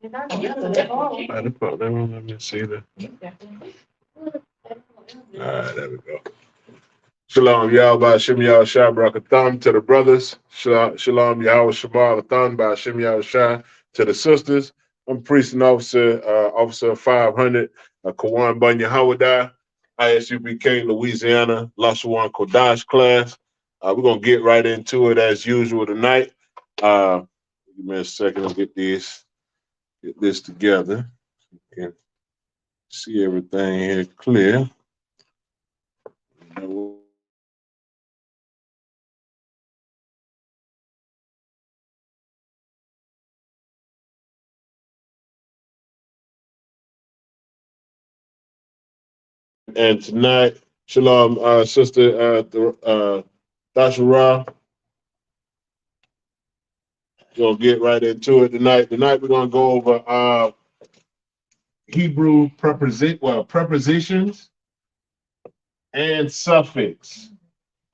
Let me see that. All right, there we go. Shalom, Yahweh Shem Yahweh Shai Barakatham to the brothers. Shalom, Yahweh Shabbat Atham by Shem Yahweh Shai to the sisters. I'm priest and officer 500, Kawan Bunya Hawadai, Isupk Louisiana, Lashawan Qadash class. We're going to get right into it as usual tonight. Give me a second to get this together. You can see everything here clear. And tonight, Shalom, Sister Dashara. Gonna get right into it tonight. Tonight we're gonna go over Hebrew prepositions and suffix.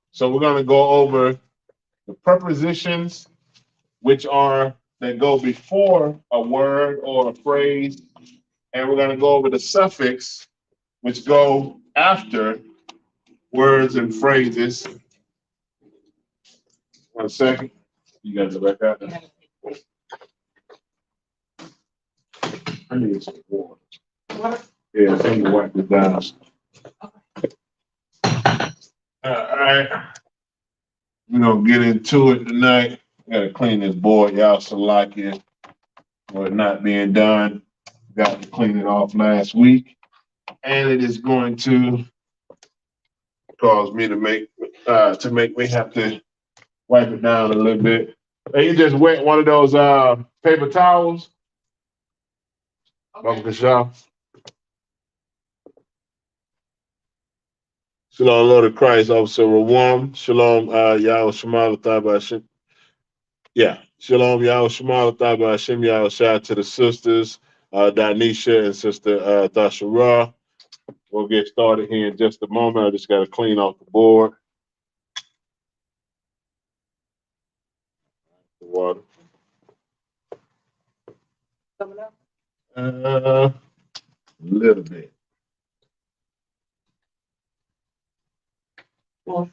So we're gonna go over the prepositions, which are that go before a word or a phrase, and we're gonna go over the suffix, which go after words and phrases. 1 second. You got to back out there. I need some water. Yeah, I think you wipe it down. All right. We're going to get into it tonight. Got to clean this board. Y'all so like it for it not being done. Got to clean it off last week. And it is going to cause me to make me have to wipe it down a little bit. And you just wet one of those paper towels. Okay. Shalom, Lord of Christ, Officer Rawam. Shalom, Yahweh Shemal Thabashim. Yeah, Shalom, Yahweh Shemal Thabashim, Yahweh Shah to the sisters, Danisha and Sister Dashara. We'll get started here in just a moment. I just got to clean off the board. The water. A little bit. You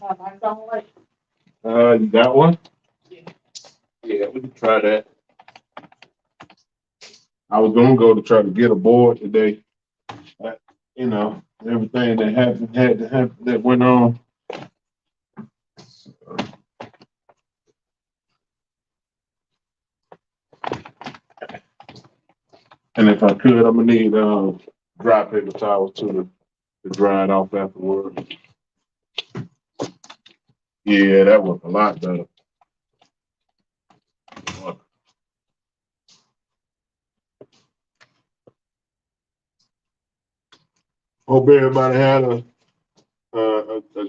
got one? Yeah, we can try that. I was gonna go to try to get a board today. You know, everything that had to happen that went on. And if I could, I'm gonna need dry paper towels to dry it off afterward. Yeah, that was a lot better. Hope everybody had a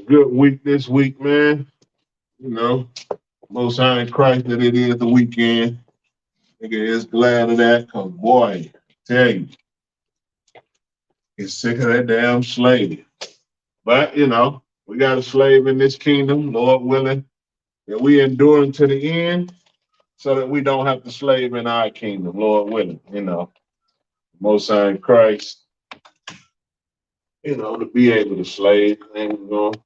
good week this week, man. You know, most high in Christ that it is the weekend. Nigga is glad of that, cause boy, I tell you, he's sick of that damn slave. But you know, we got a slave in this kingdom, Lord willing, and we enduring to the end, so that we don't have to slave in our kingdom, Lord willing. You know, most high in Christ. You know, to be able to slave, ain't gonna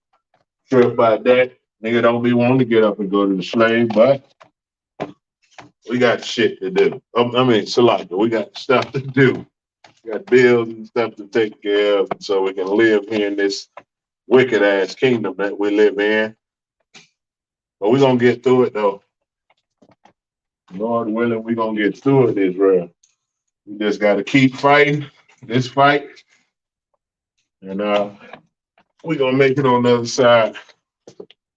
trip by that. Nigga don't be wanting to get up and go to the slave, but we got shit to do. I mean, Salaka, we got stuff to do. We got bills and stuff to take care of so we can live here in this wicked ass kingdom that we live in. But we're gonna get through it though. Lord willing, we're gonna get through it, Israel. We just gotta keep fighting this fight. And we're gonna make it on the other side.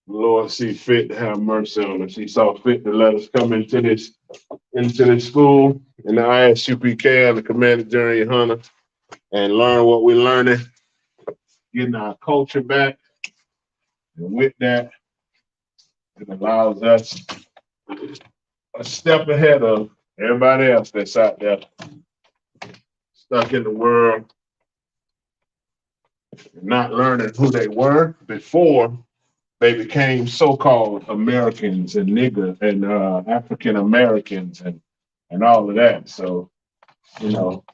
The Lord see fit to have mercy on us. He saw fit to let us come into this school in the Isupk, the Commanded Journey Hunter, and learn what we're learning, getting our culture back. And with that, it allows us a step ahead of everybody else that's out there stuck in the world, not learning who they were before they became so-called Americans and nigger and African Americans and all of that. So You know,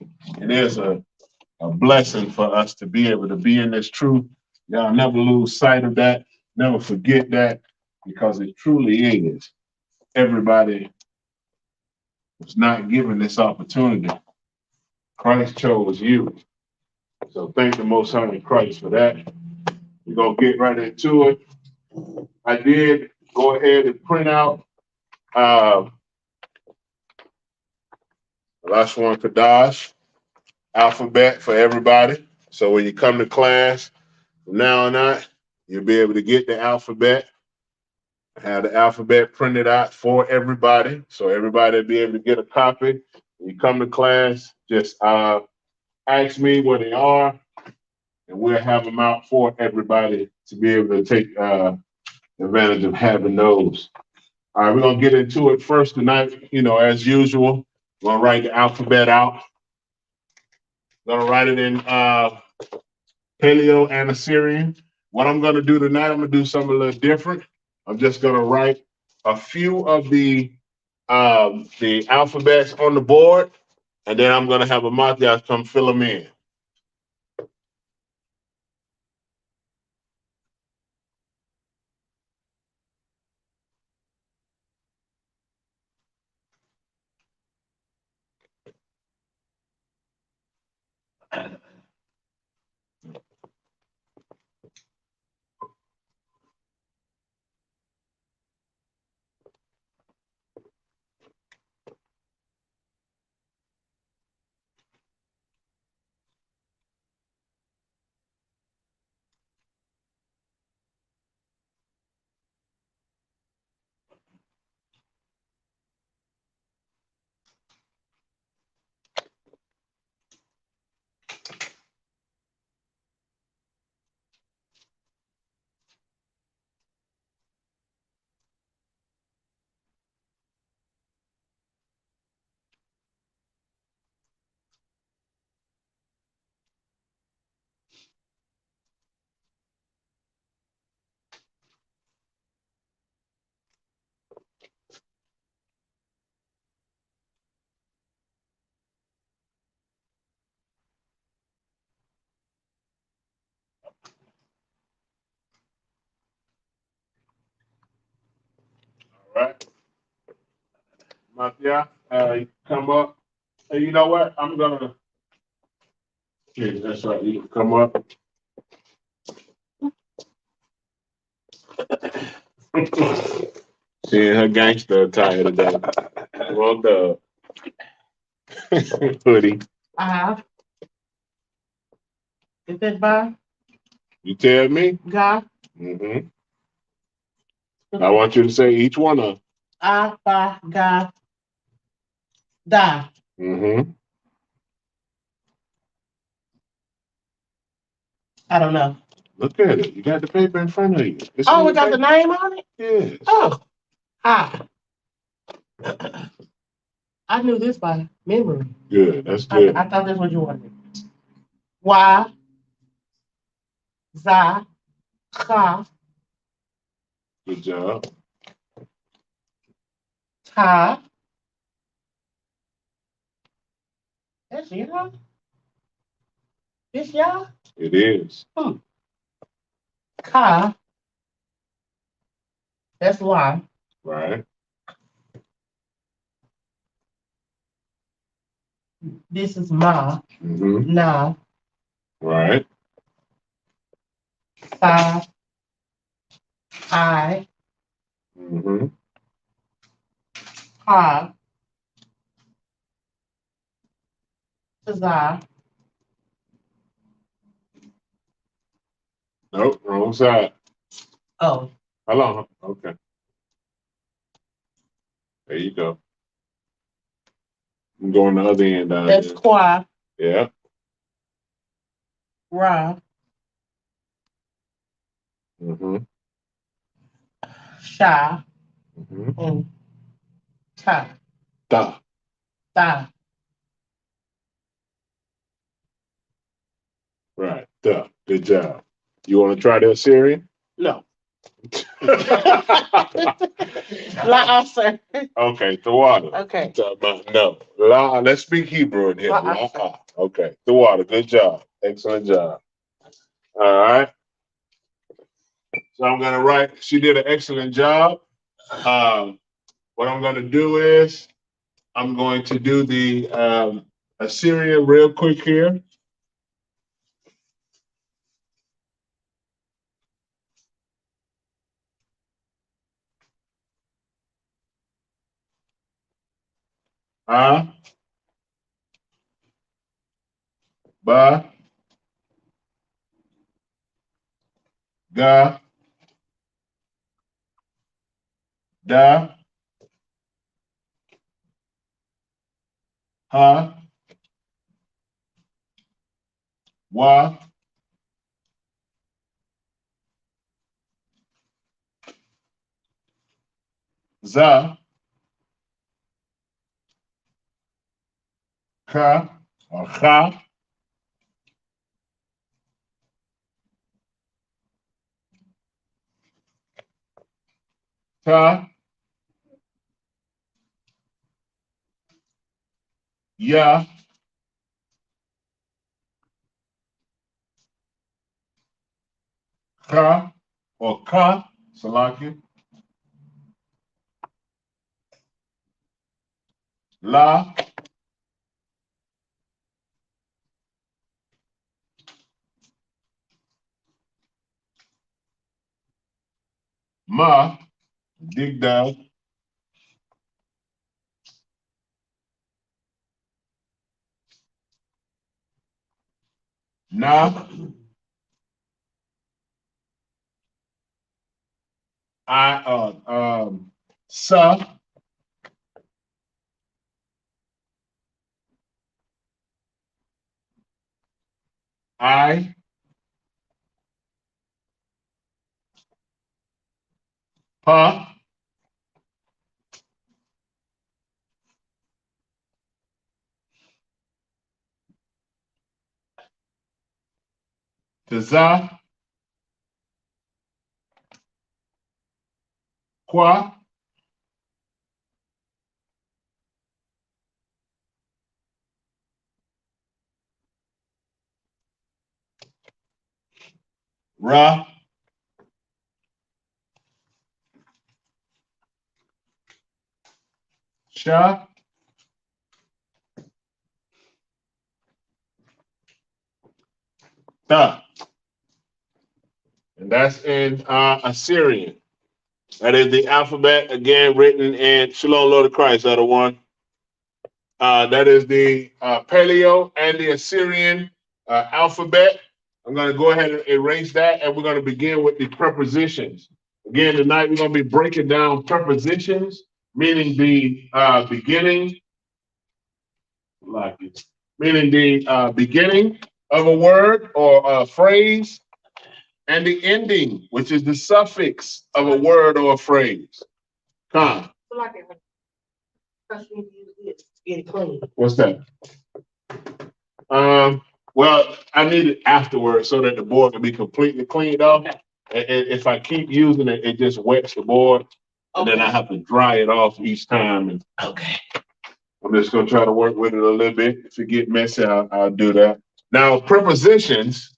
it is a blessing for us to be able to be in this truth. Y'all never lose sight of that. Never forget that, because it truly is. Everybody was not given this opportunity. Christ chose you. So thank the Most High in Christ for that. We're going to get right into it. I did go ahead and print out Lashawan Qadash alphabet for everybody. So when you come to class from now on out, you'll be able to get the alphabet. I have the alphabet printed out for everybody. So everybody will be able to get a copy. When you come to class, just ask me where they are, and we'll have them out for everybody to be able to take advantage of having those. All right, we're going to get into it first tonight. You know, as usual, we're going to write the alphabet out. Going to write it in Paleo and Assyrian. What I'm going to do tonight, I'm going to do something a little different. I'm just going to write a few of the alphabets on the board, and then I'm going to have a Matthias come fill them in. All right. Matthias, come up. Hey, you know what? I'm going to. Yeah, that's right. You can come up. Seeing her gangster attire today. Well done. Hoodie. Is that by You tell me. God? Mm-hmm. I want you to say each one of them. Ba, Ga, Da. Mm-hmm. I don't know. Look at it. You got the paper in front of you. Oh, we got the name on it? Yes. Oh. Ah. I knew this by memory. Good. That's good. I thought that's what you wanted. Y, Za, Ka, Good job. Ta. That's y'all? This y'all? It is. Ka. That's Y. Right. This is Ma. Mm-hmm. Na. Right. Sa. I. Mm-hmm. Ha. Za. Nope. Wrong side. Oh. Hold on. Okay. There you go. I'm going the other end down That's there. Qua. Yeah. Ra. Mm-hmm. Sha. Mm-hmm. And Ta. Da. Da. Right. Da. Good job. You want to try that, Siri? No. La'asr. Okay, the water. Okay. No. La, let's speak Hebrew in here. La. Okay, the water. Good job. Excellent job. All right. So I'm gonna write. She did an excellent job. What I'm gonna do is I'm going to do the Assyrian real quick here. Ah, ba, ga, da, ha, wa, za, ka, or cha, ta, ya, ka, or ka, Salaki, la, ma, dig down, na, sa, I, pa, za, qua, ra, sha, ta. And that's in Assyrian. That is the alphabet, again, written in Shalom, Lord of Christ, other one. That is the Paleo and the Assyrian alphabet. I'm going to go ahead and erase that, and we're going to begin with the prepositions. Again, tonight we're going to be breaking down prepositions, meaning the beginning, like it, meaning the beginning of a word or a phrase, and the ending, which is the suffix of a word or a phrase. Con. What's that? Well, I need it afterwards so that the board can be completely cleaned off. And if I keep using it, it just wets the board, and then I have to dry it off each time. And I'm just gonna try to work with it a little bit. If it get messy, I'll do that. Now, prepositions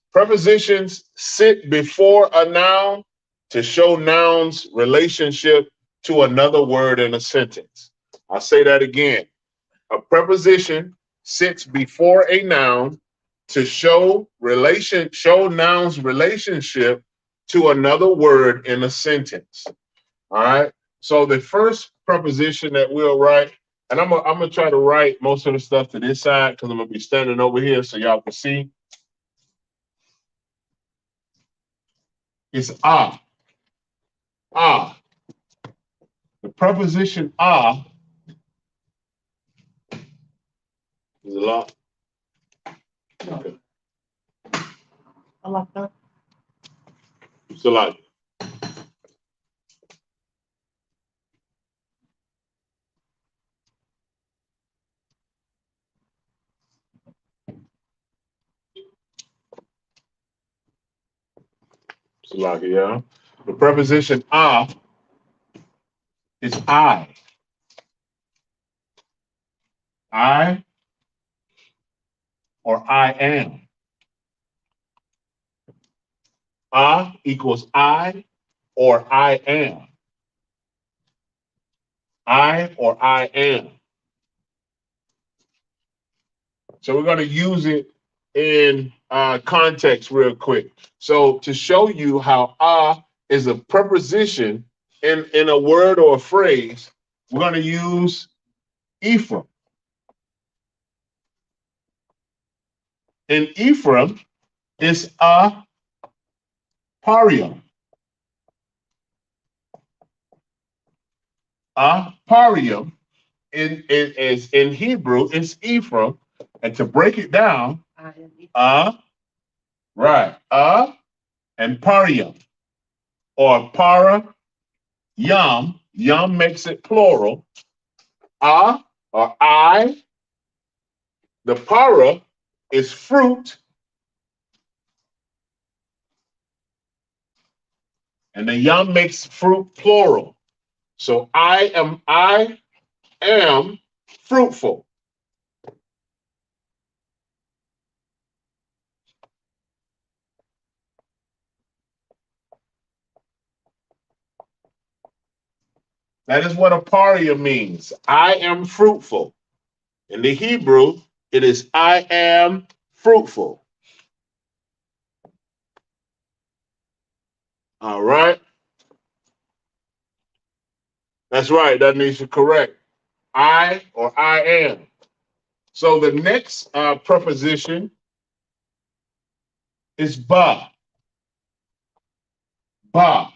sit before a noun to show noun's relationship to another word in a sentence. I'll say that again. A preposition sits before a noun to show noun's relationship to another word in a sentence. All right. So the first preposition that we'll write, and I'm gonna try to write most of the stuff to this side because I'm gonna be standing over here so y'all can see. It's ah. Ah. The preposition ah is a lot. Okay. I like that. It's a lot. It's a lot, yeah. The preposition is I. I or I am. Equals I or I am. I or I am. So we're going to use it in context real quick. So to show you how is a preposition in a word or a phrase, we're going to use Ephraim. In Ephraim, it's a parium. A parium is in Hebrew, it's Ephraim. And to break it down, right, and parium, or para, yum makes it plural. Or I, the para is fruit, and the yum makes fruit plural. So I am fruitful. That is what aparia means. I am fruitful. In the Hebrew, it is I am fruitful. All right. That's right. That needs to correct. I or I am. So the next preposition is ba. Ba.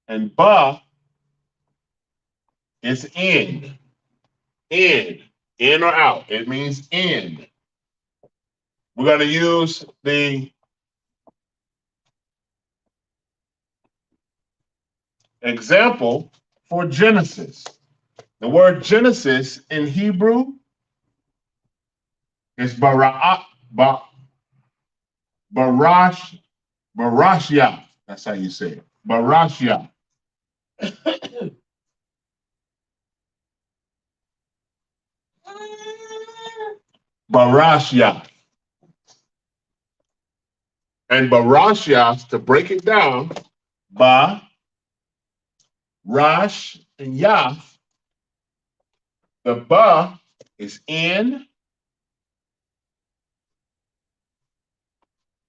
And ba is in. In or out. It means in. We're going to use the example for Genesis. The word Genesis in Hebrew is barashya. That's how you say it. Barashya. Barashya. And barashya, to break it down, ba, rash, and yah. The ba is in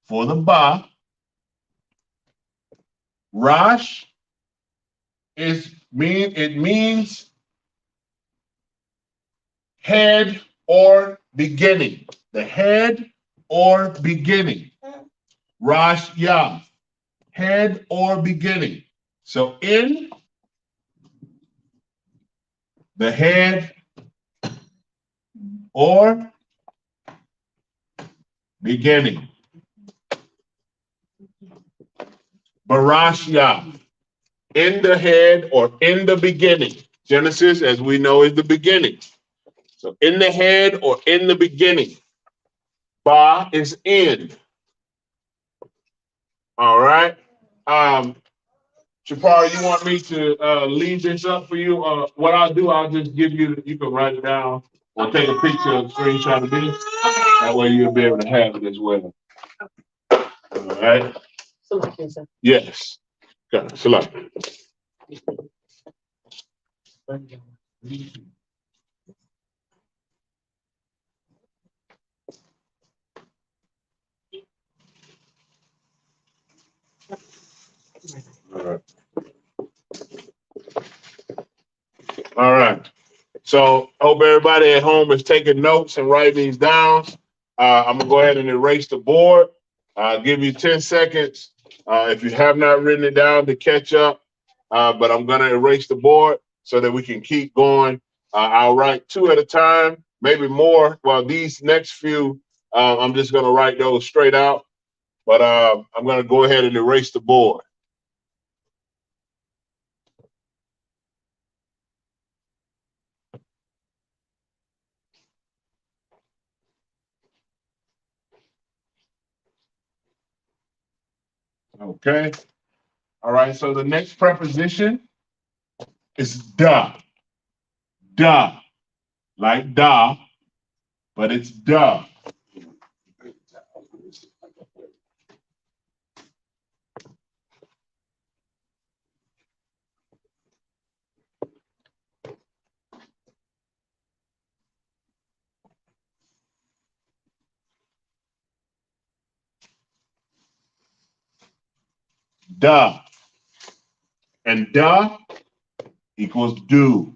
for the ba. Rash means head or beginning. The head or beginning. Rash Yah. Head or beginning. So in the head or beginning. Barash Yah. In the head or in the beginning. Genesis, as we know, is the beginning. So in the head or in the beginning. Ba is in. All right. Shapar, you want me to leave this up for you? What I'll do, I'll just give you, you can write it down or take a picture of the screenshot of this. That way you'll be able to have it as well. All right. Yes. Okay. Select. All right. All right. So hope everybody at home is taking notes and writing these down. I'm gonna go ahead and erase the board. I'll give you 10 seconds if you have not written it down to catch up. But I'm gonna erase the board so that we can keep going. I'll write 2 at a time, maybe more. Well, these next few, I'm just gonna write those straight out. But I'm gonna go ahead and erase the board. Okay. All right, so the next preposition is da. Da. Like da, but it's da. Da. And da equals do.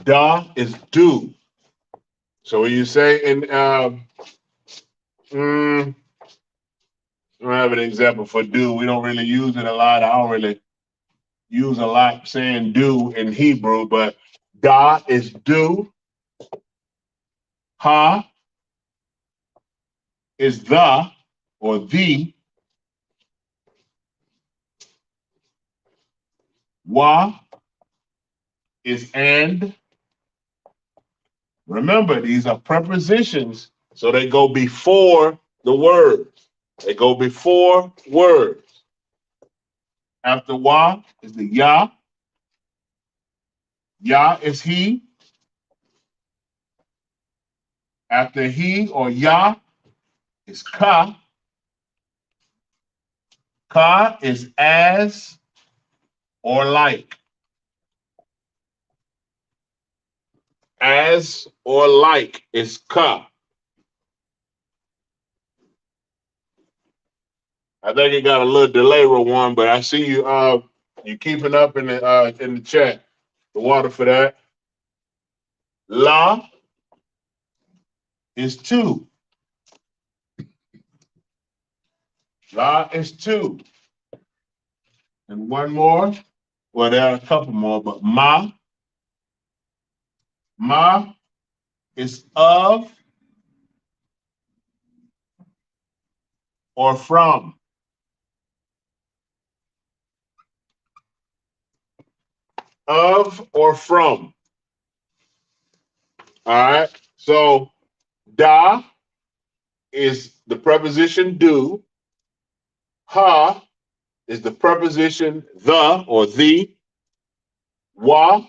Da is do. So when you say in, I don't have an example for do. We don't really use it a lot. I don't really use a lot saying do in Hebrew, but da is do. Ha is the or the. Wa is and. Remember, these are prepositions, so they go before the words. They go before words. After wa is the ya. Ya is he. After he or ya is ka. Ka is as or like. As or like is ka. I think it got a little delay, one, but I see you keeping up in the chat. The water for that. La is two. La is two. And one more. Well, there are a couple more, but ma is of or from. Of or from. All right. So da is the preposition do. Ha is the preposition the or the. Wa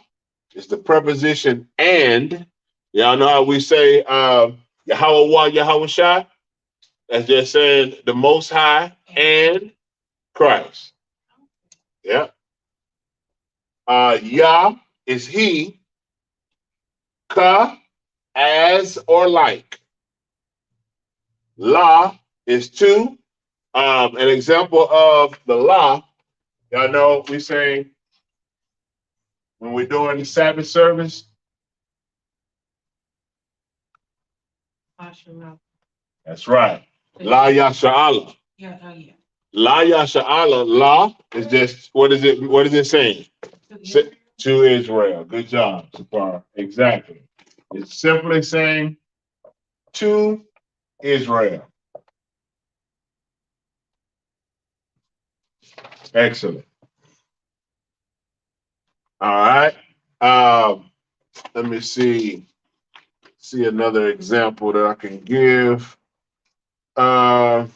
is the preposition and. Y'all know how we say Yahweh Wa Yahweh Shai? That's just saying the Most High and Christ. Yeah. Yah is he. Ka as or like. La is two. An example of the la, y'all know we say when we're doing the Sabbath service. That's right. La Yasha'Allah. Yeah, oh yeah. La Yasha'Allah. La is just what is it? What is it saying? To Israel. Good job, Sapar. Exactly. It's simply saying to Israel. Excellent. All right. Let me see another example that I can give. All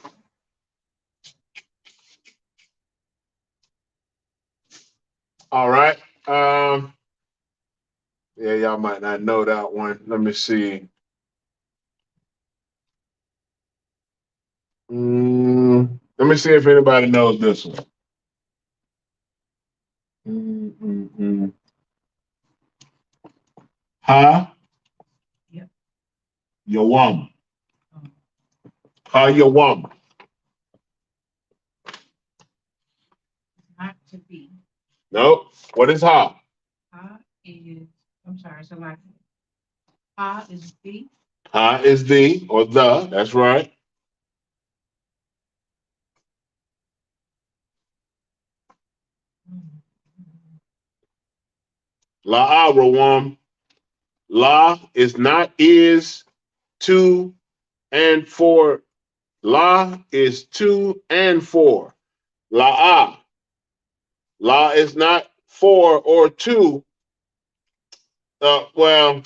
right. Yeah, y'all might not know that one. Let me see. Let me see if anybody knows this one. Ha. Yep. Yawam. Ha Yawam. Not to be. Nope. What is ha? Ha is, I'm sorry, so like, ha is the. Ha is the or the. That's right. La Rawam. La is not is, to, and for. La is two and four. La. La is not four or two. Well,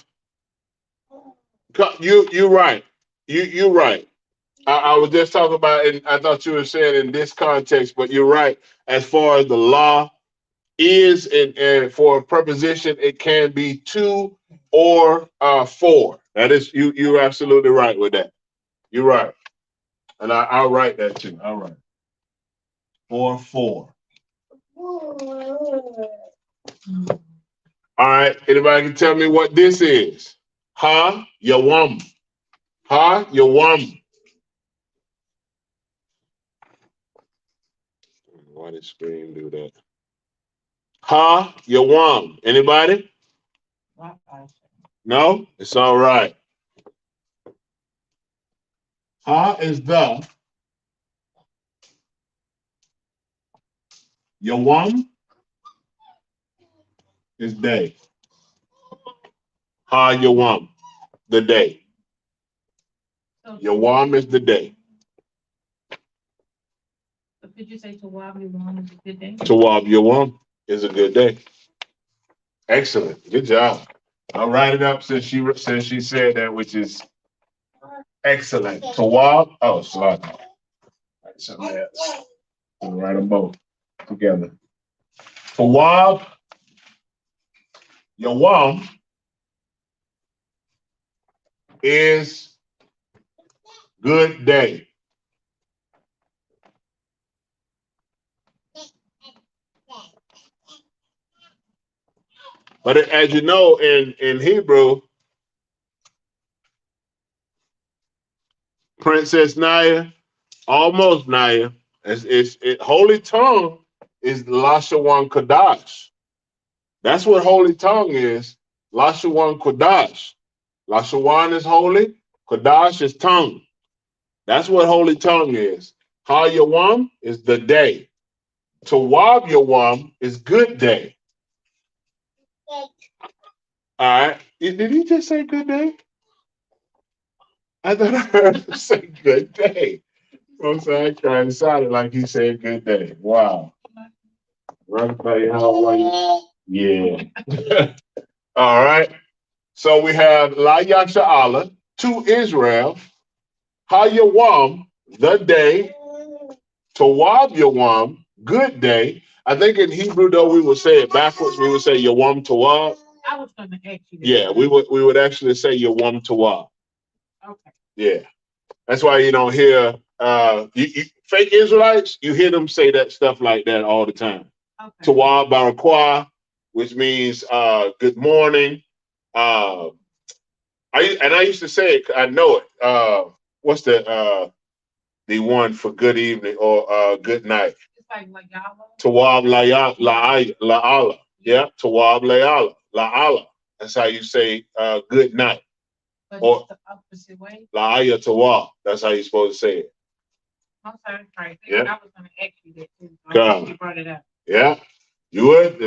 you right. You right. I was just talking about, and I thought you were saying in this context, but you're right. As far as the law is, and for a preposition, it can be two or four. That is, you're absolutely right with that. You're right, and I'll write that too. All right, or four. All right. Anybody can tell me what this is? Ha yawam. Ha yawam. Why did screen do that? Ha yawam. Anybody? No? It's all right. Ha is the. Yawam is day. Ha yawam. The day. Yawam is the day. So could you say Tawab Yawam is a good day? Tawab yawam is a good day. Excellent. Good job. I'll write it up since she said that, which is excellent. Tawab. Oh, sorry. Write something else. We'll write them both together. Tawab yawam is good day. But as you know, in Hebrew, Princess Naya, almost Naya, holy tongue is Lashawan Qadash. That's what holy tongue is. Lashawan Qadash. Lashawan is holy. Qadash is tongue. That's what holy tongue is. Ha Yawam is the day. Tawab Yawam is good day. All right. Did he just say good day? I thought I heard him say good day. I'm sorry, it sounded like he said good day. Wow. Everybody, how are you? Yeah. All right. So we have La Yasha Allah to Israel, Ha Yawam, the day, Tawab Yawam, good day. I think in Hebrew though we would say it backwards. We would say Yawam Tawab. I was going to ask you that. Yeah, we would actually say Yawam Tawab. Okay. Yeah. That's why you don't hear fake Israelites. You hear them say that stuff like that all the time. Okay. Tawab Barakwa, which means good morning. I used to say it. I know it. What's the one for good evening or good night? It's like Layala. Tawab la Allah. Yeah. Tawab la Allah. That's how you say good night. But Or it's the opposite way. la Tawab. That's how you're supposed to say it. I'm sorry, right. Yeah. I was going to ask you that too. So you brought it up. Yeah. You would.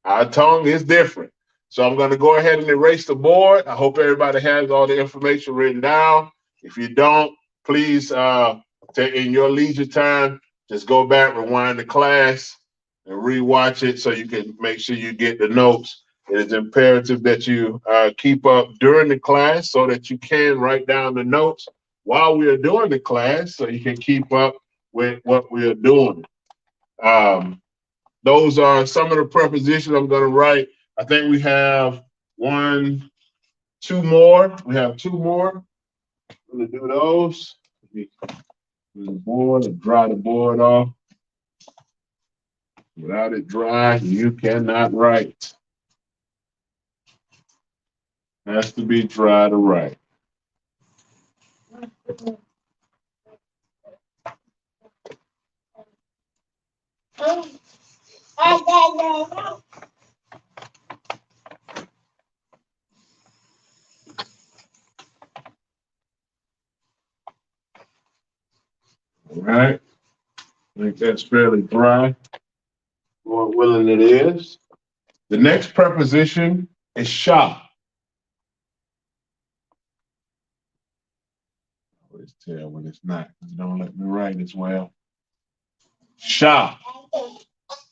Our tongue is different. So I'm going to go ahead and erase the board. I hope everybody has all the information written down. If you don't, please, in your leisure time, just go back, rewind the class, and rewatch it so you can make sure you get the notes. It is imperative that you keep up during the class so that you can write down the notes while we are doing the class so you can keep up with what we are doing. Those are some of the prepositions I'm going to write. I think we have two more. We have two more. I'm going to do those. The board and dry the board off. Without it dry, you cannot write. It has to be dry to write. All right. I think that's fairly dry. More willing it is. The next preposition is sha. I always tell when it's not. Don't let me write as well. Sha.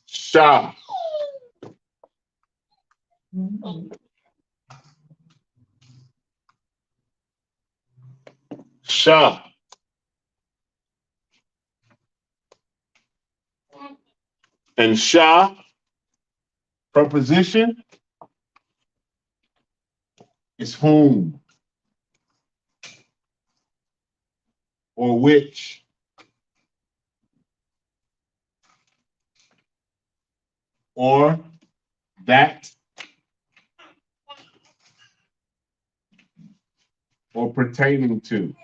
Sha. Sha. And sha, preposition, is whom or which. Or that, or pertaining to.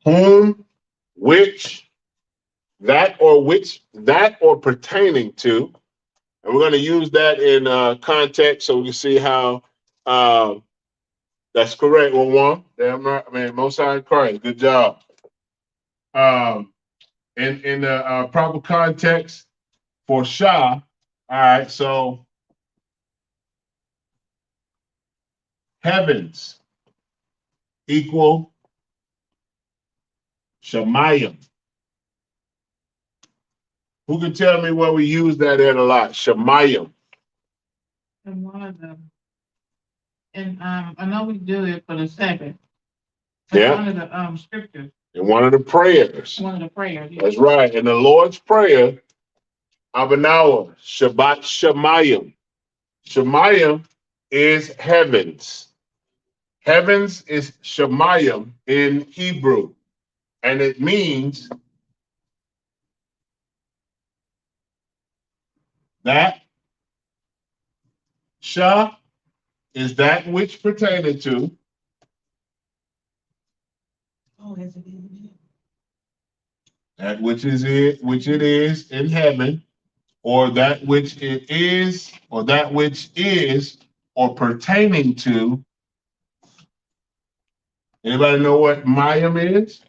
Whom, which, that or pertaining to. And we're going to use that in context so we can see how that's correct. Well, one, damn right, man, Most High Christ, good job. In the proper context for Shah, all right, so heavens equal Shemayim. Who can tell me where we use that at a lot? Shemayim. And one of them. And I know we do it for the second. Yeah. One of the scriptures. In one of the prayers. One of the prayers. Yeah. That's right. In the Lord's Prayer, Abanawa, Shabbat Shemayim. Shemayim is heavens. Heavens is Shemayim in Hebrew. And it means that Shah is that which pertaineth to. That which is it, which it is in heaven, or that which it is, or that which is, or pertaining to. Anybody know what Mayim is?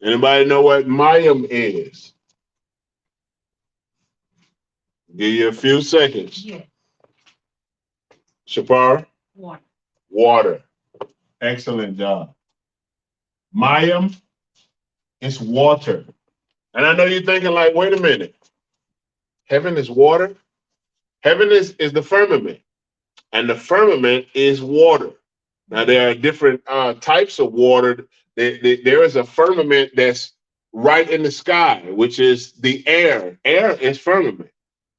Anybody know what Mayim is? Give you a few seconds. Yeah. Shapar? Water. Water. Excellent job. Mayim is water. And I know you're thinking like, wait a minute. Heaven is water? Heaven is the firmament. And the firmament is water. Now, there are different types of water. There is a firmament that's right in the sky, which is the air. Air is firmament.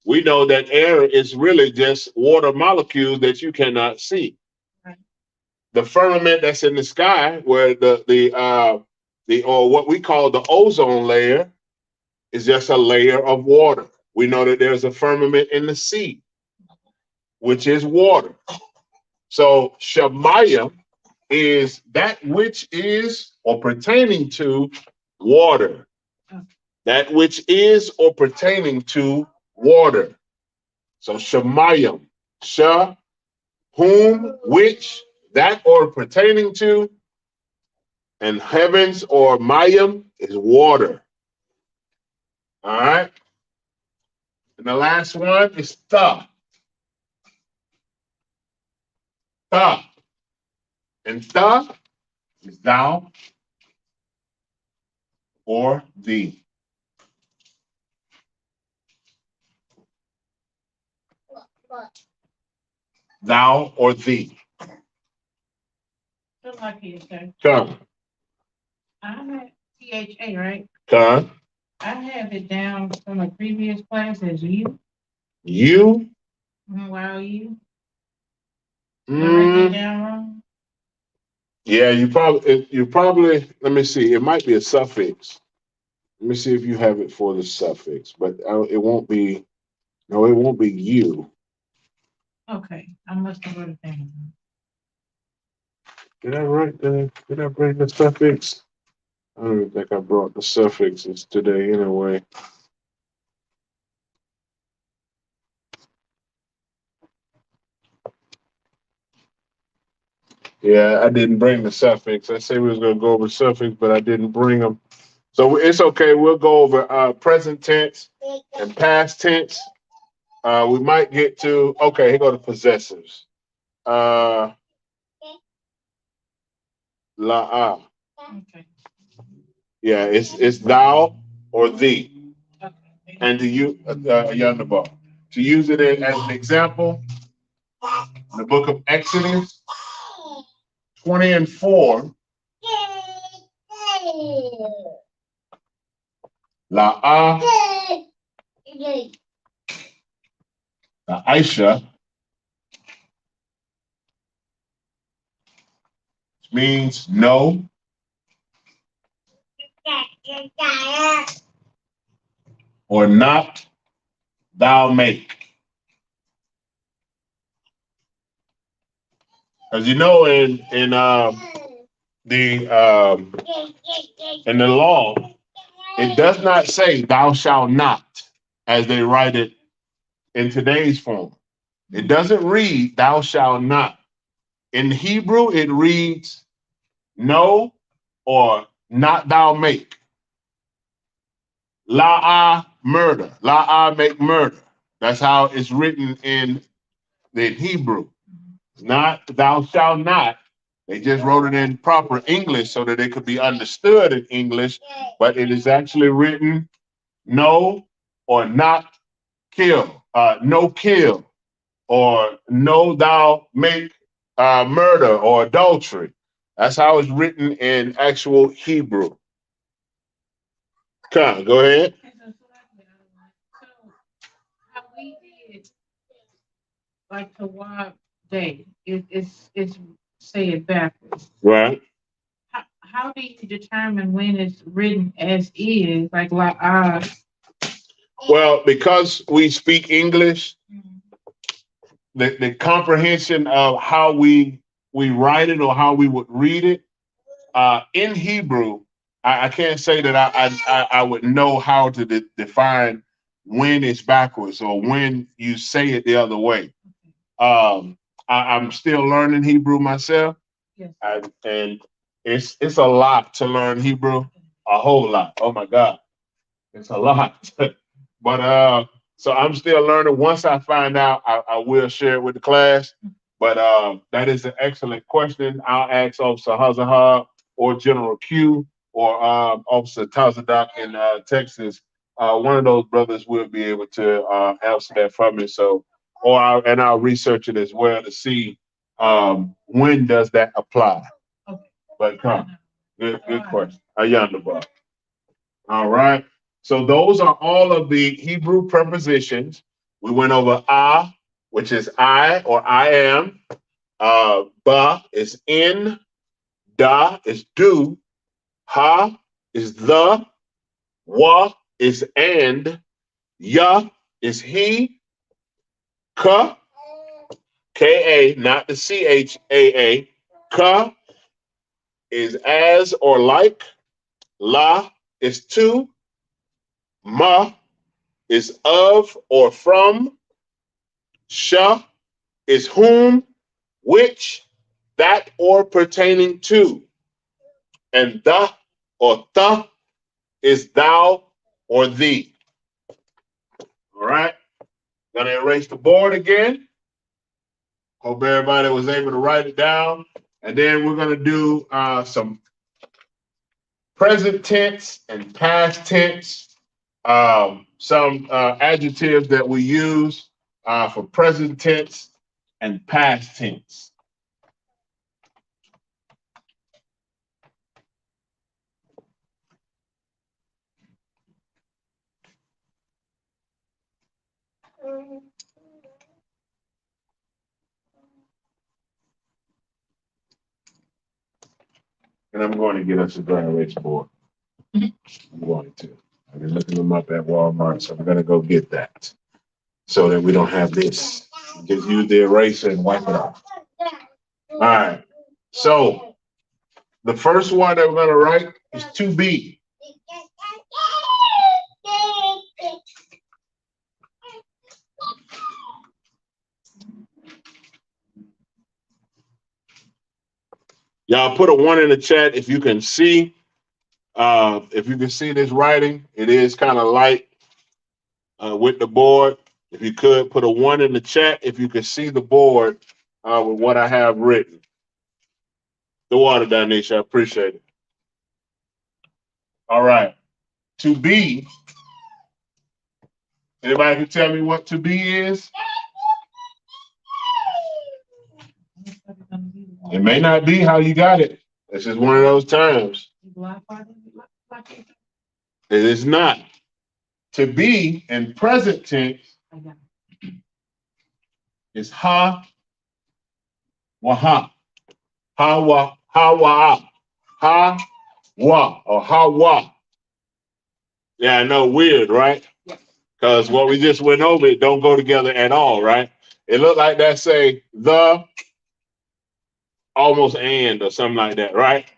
We know that air is really just water molecules that you cannot see. Right. The firmament that's in the sky, where the or what we call the ozone layer, is just a layer of water. We know that there's a firmament in the sea, which is water. So Shemayim is that which is or pertaining to water. That which is or pertaining to water. So Shemayim, Sha, whom, which, that or pertaining to, and heavens or Mayim is water. All right. And the last one is Ta. Ta. And Ta is thou or thee. Thou or thee. Just like you said. Come. I have THA, right? Come. I have it down from a previous class as you. You? Wow, you. Did I write that down wrong? Yeah, you probably, let me see, it might be a suffix. Let me see if you have it for the suffix, but it won't be, no, it won't be you. Okay, I must have wrote it down. Did I bring the suffix? I don't even think I brought the suffixes today anyway. Yeah, I didn't bring the suffix. I said we was going to go over suffix, but I didn't bring them. So it's okay. We'll go over present tense and past tense. We might get to, okay, here go the possessives. La. Okay. Yeah, it's thou or thee. Okay. And to you, Yandaba. To use it as an example, in the book of Exodus 20:4, La Aisha means no or not thou make. As you know, the in the law, it does not say thou shalt not, as they write it in today's form. It doesn't read thou shalt not. In Hebrew, it reads no or not thou make. La'ah murder. La'ah make murder. That's how it's written in the Hebrew. Not thou shalt not. They just wrote it in proper English so that it could be understood in English, but it is actually written no or not kill, no kill, or no thou make murder or adultery. That's how it's written in actual Hebrew. Come on, go ahead. So how we did like Tawab Day, it's say it backwards. Right. How do you determine when it's written as is, like Well, because we speak English, the comprehension of how we write it or how we would read it in Hebrew, I can't say that I would know how to define when it's backwards or when you say it the other way. I'm still learning Hebrew myself, Yes. and it's a lot to learn Hebrew, a whole lot. Oh my God, it's a lot. But so I'm still learning. Once I find out, I will share it with the class. But that is an excellent question. I'll ask Officer Hazahar or General Q or Officer Tazadak in Texas. One of those brothers will be able to answer that for me. So, and I'll research it as well to see when does that apply. Okay. But come, good question. Ayanda. All right. So those are all of the Hebrew prepositions. We went over which is I or I am. Ba is in. Da is do. Ha is the. Wa is and. Ya is he. Ka, K-A, not the C-H-A-A. Ka is as or like. La is to. Ma is of or from. Sha is whom, which, that, or pertaining to. And the or the is thou or thee. All right. Gonna erase the board again. Hope everybody was able to write it down. And then we're gonna do some present tense and past tense, some adjectives that we use for present tense and past tense. And I'm going to get us a dry erase board. I'm going to. I've been looking them up at Walmart, so I'm going to go get that so that we don't have this. Just use the eraser and wipe it off. All right. So the first one that we're going to write is to be. Y'all put a 1 in the chat if you can see. If you can see this writing, it is kind of light with the board. If you could put a 1 in the chat if you can see the board with what I have written. The water, Danisha, I appreciate it. All right. To be. Anybody can tell me what to be is? It may not be how you got it. This is one of those times. It is not. To be in present tense is ha, wa ha. Ha, wa, ha, wa, ha, wa, or ha, wa. Yeah, I know, weird, right? Because what we just went over, it don't go together at all, right? It looked like that say the, almost and, or something like that, right?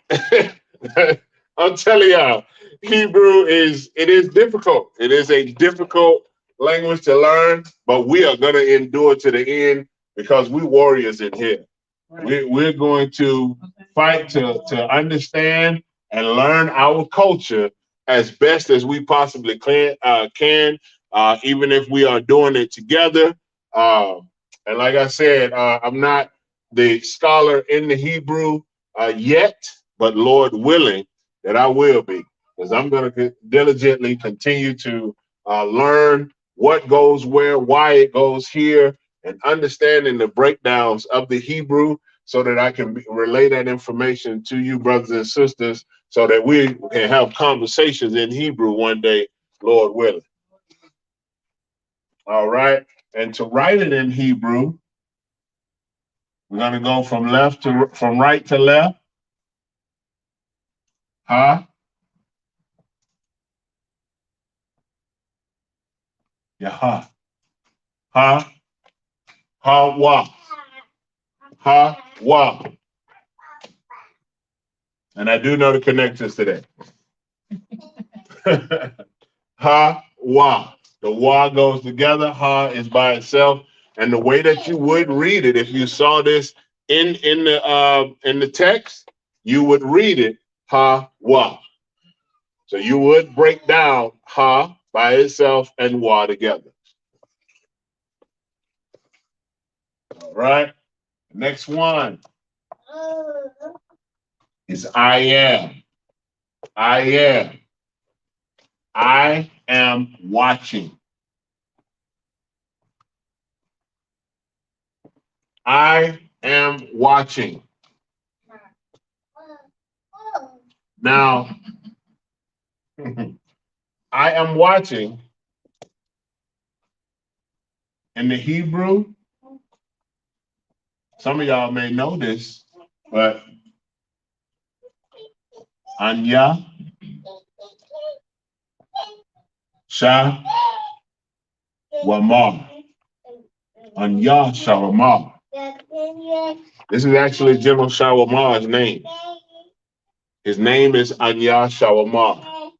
I'm telling y'all, Hebrew is difficult. It is a difficult language to learn, but we are going to endure to the end because we warriors in here. We're going to fight to understand and learn our culture as best as we possibly can, even if we are doing it together. And like I said, I'm not the scholar in the Hebrew yet, but Lord willing, that I will be, because I'm going to diligently continue to learn what goes where, why it goes here, and understanding the breakdowns of the Hebrew so that I can relay that information to you, brothers and sisters, so that we can have conversations in Hebrew one day, Lord willing. All right. And to write it in Hebrew, we're going to go from right to left. Ha. Yaha. Ha. Ha wa. Ha wa. And I do know the connectors today. Ha wa. The wa goes together. Ha is by itself. And the way that you would read it, if you saw this in the text, you would read it ha wa. So you would break down ha by itself and wa together. All right. Next one is I am. I am. I am watching. I am watching. Now, I am watching in the Hebrew. Some of y'all may know this, but Anya, Shah, Wamar. Anya Shawamar. This is actually General Shawamar's name. His name is Anya Shawamar.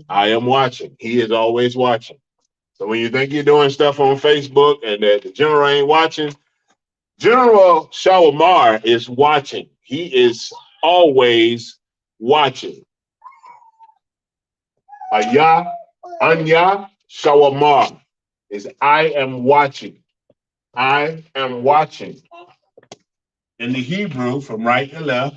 I am watching. He is always watching. So when you think you're doing stuff on Facebook and that the general ain't watching, General Shawamar is watching. He is always watching. Anya Shawamar is I am watching. I am watching. In the Hebrew, from right to left,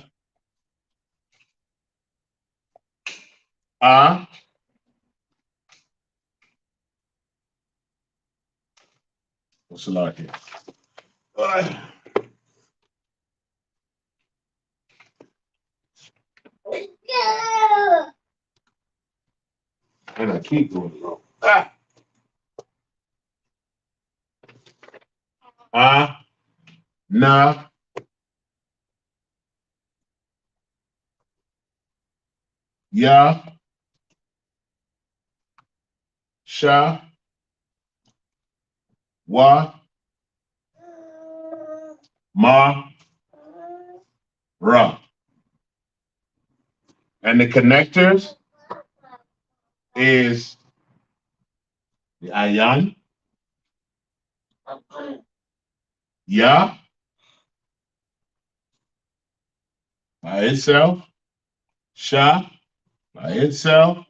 what's the lot here? And I keep going wrong. Na, ya, sha, wa, ma, ra. And the connectors is the ayan, ya, by itself, sha, by itself,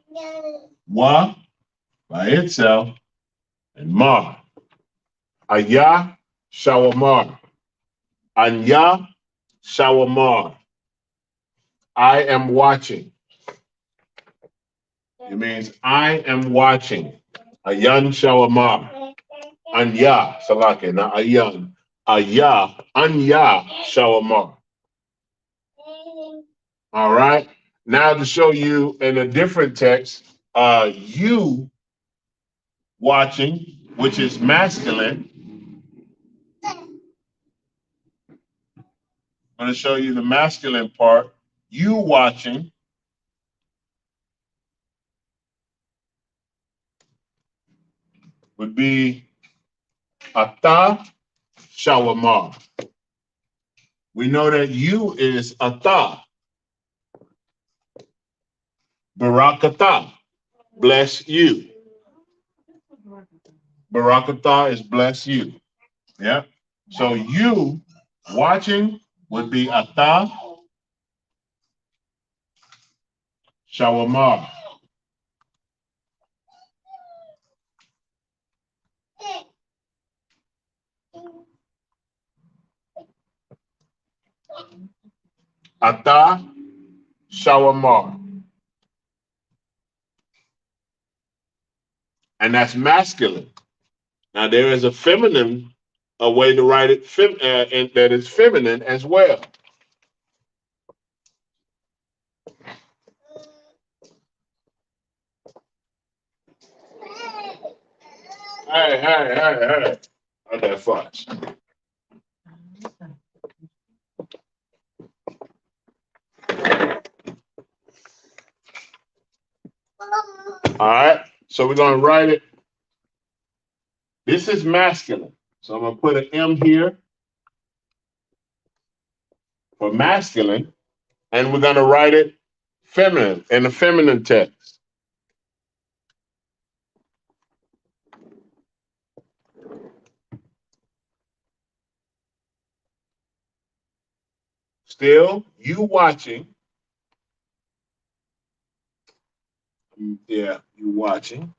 wa, by itself, and ma. Aya, shawamar. Anya Shawamar. I am watching. It means I am watching. Ayan Shawamar. Anya Salake, not Ayan. Anya Shawamar. All right. Now to show you in a different text, you watching, which is masculine. I'm going to show you the masculine part. You watching would be Ata Shawamar. We know that you is Ata. Barakata. Bless you. Barakata is bless you. Yeah. So you watching would be Ata Shawamar. Ata Shawamar. And that's masculine. Now there is a feminine, a way to write it, and that is feminine as well. Hey. Not that fast. All right. So we're going to write it. This is masculine. So I'm going to put an M here for masculine. And we're going to write it feminine in the feminine text. Still, you watching. Yeah, you watching.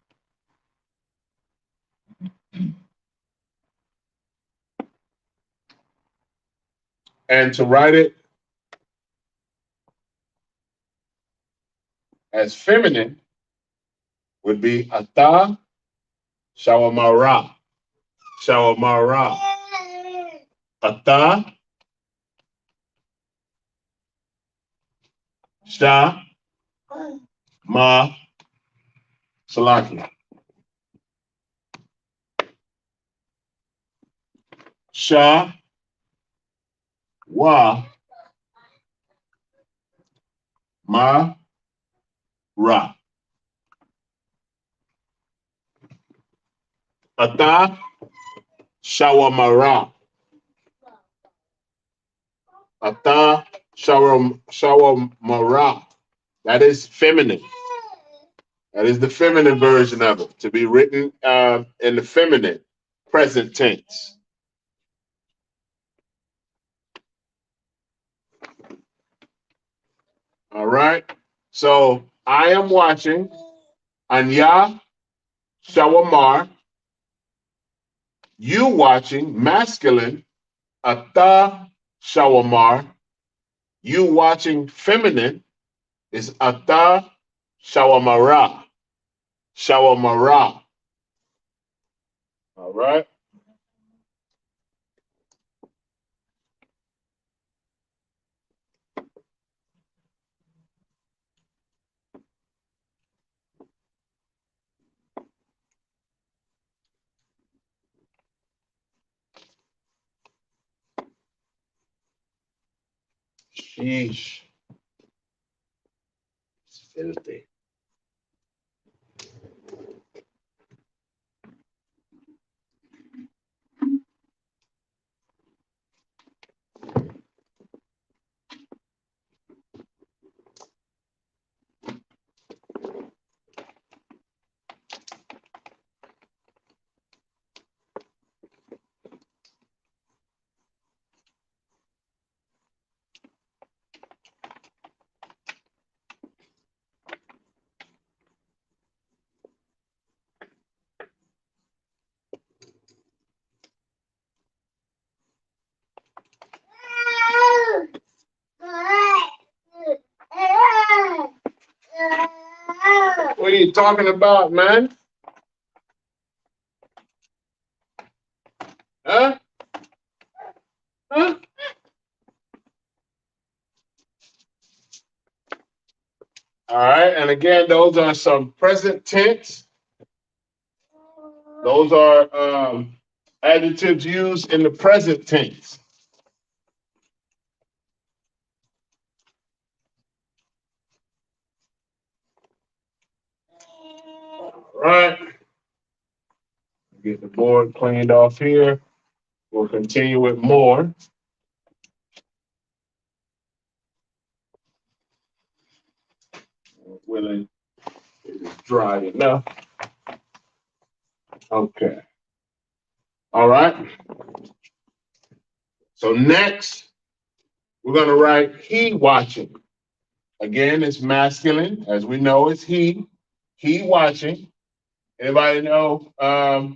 And to write it as feminine would be Ata Shawamara. Shawamara. Ata Sha Ma Salaki. Sha Wa Ma Ra. Ata Shawamara. Ata Shawamara. That is feminine. That is the feminine version of it, to be written in the feminine present tense. All right. So I am watching Anya Shawamar. You watching masculine Ata Shawamar. You watching feminine is Ata Shawamara. Shawamara. All right. Sheesh. It's filthy. talking about, man? Huh? Huh? All right, and again, those are some present tense. Those are adjectives used in the present tense. All right. Get the board cleaned off here. We'll continue with more. Willing, it is dry enough. Okay. All right. So next, we're going to write he watching. Again, it's masculine. As we know, it's he. He watching. Anybody know? Now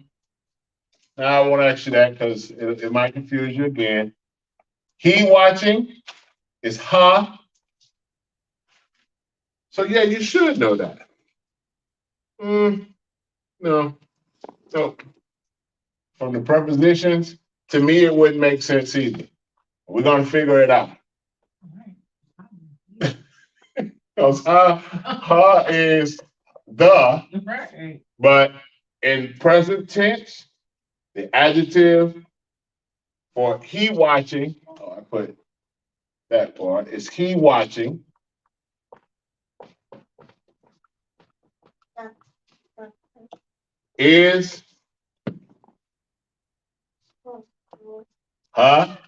I won't ask you that because it might confuse you again. He watching is ha. So yeah, you should know that. No. So from the prepositions, to me, it wouldn't make sense either. We're going to figure it out. Because ha is the, Right. but in present tense, the adjective for he watching, I put that part, is he watching. Is ha,